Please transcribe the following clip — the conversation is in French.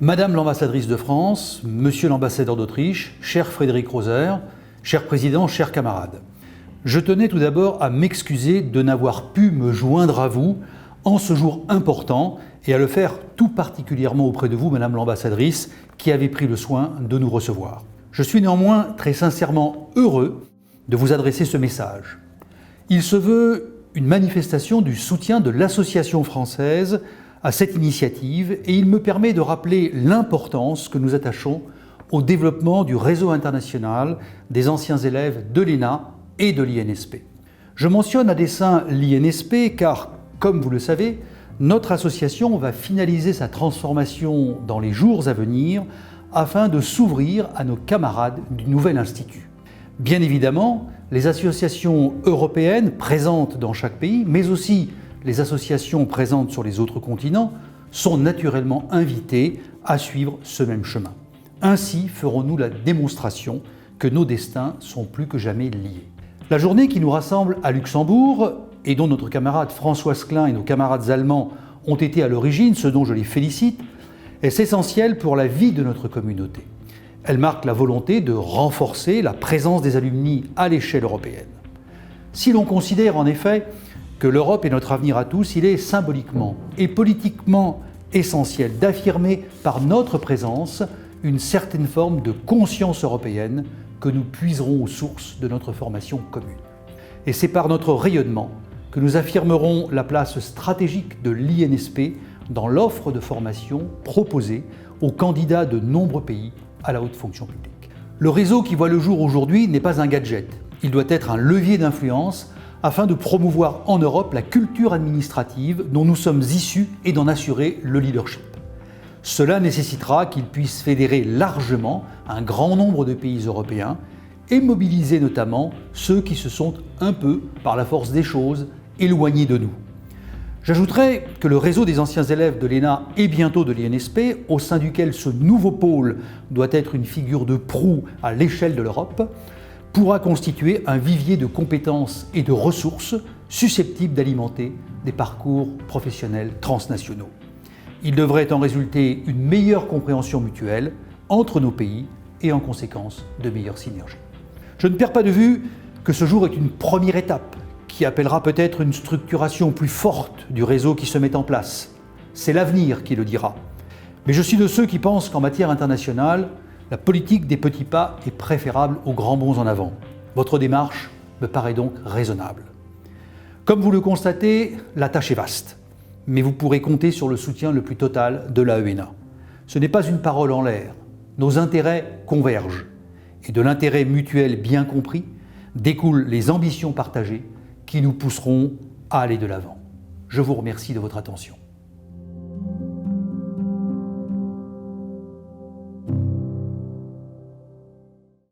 Madame l'ambassadrice de France, Monsieur l'ambassadeur d'Autriche, cher Frédéric Roser, cher président, chers camarades. Je tenais tout d'abord à m'excuser de n'avoir pu me joindre à vous en ce jour important et à le faire tout particulièrement auprès de vous, Madame l'ambassadrice, qui avez pris le soin de nous recevoir. Je suis néanmoins très sincèrement heureux de vous adresser ce message. Il se veut une manifestation du soutien de l'Association française à cette initiative et il me permet de rappeler l'importance que nous attachons au développement du réseau international des anciens élèves de l'ENA et de l'INSP. Je mentionne à dessein l'INSP car, comme vous le savez, notre association va finaliser sa transformation dans les jours à venir afin de s'ouvrir à nos camarades du nouvel institut. Bien évidemment, les associations européennes présentes dans chaque pays, mais aussi les associations présentes sur les autres continents, sont naturellement invitées à suivre ce même chemin. Ainsi ferons-nous la démonstration que nos destins sont plus que jamais liés. La journée qui nous rassemble à Luxembourg, et dont notre camarade Françoise Klein et nos camarades allemands ont été à l'origine, ce dont je les félicite, est essentielle pour la vie de notre communauté. Elle marque la volonté de renforcer la présence des alumni à l'échelle européenne. Si l'on considère en effet que l'Europe est notre avenir à tous, il est symboliquement et politiquement essentiel d'affirmer par notre présence une certaine forme de conscience européenne que nous puiserons aux sources de notre formation commune. Et c'est par notre rayonnement que nous affirmerons la place stratégique de l'INSP dans l'offre de formation proposée aux candidats de nombreux pays à la haute fonction publique. Le réseau qui voit le jour aujourd'hui n'est pas un gadget, il doit être un levier d'influence afin de promouvoir en Europe la culture administrative dont nous sommes issus et d'en assurer le leadership. Cela nécessitera qu'il puisse fédérer largement un grand nombre de pays européens et mobiliser notamment ceux qui se sont un peu, par la force des choses, éloignés de nous. J'ajouterai que le réseau des anciens élèves de l'ENA et bientôt de l'INSP, au sein duquel ce nouveau pôle doit être une figure de proue à l'échelle de l'Europe, pourra constituer un vivier de compétences et de ressources susceptibles d'alimenter des parcours professionnels transnationaux. Il devrait en résulter une meilleure compréhension mutuelle entre nos pays et en conséquence de meilleures synergies. Je ne perds pas de vue que ce jour est une première étape qui appellera peut-être une structuration plus forte du réseau qui se met en place. C'est l'avenir qui le dira. Mais je suis de ceux qui pensent qu'en matière internationale, la politique des petits pas est préférable aux grands bonds en avant. Votre démarche me paraît donc raisonnable. Comme vous le constatez, la tâche est vaste, mais vous pourrez compter sur le soutien le plus total de l'AENA. Ce n'est pas une parole en l'air. Nos intérêts convergent. Et de l'intérêt mutuel bien compris découlent les ambitions partagées qui nous pousseront à aller de l'avant. Je vous remercie de votre attention.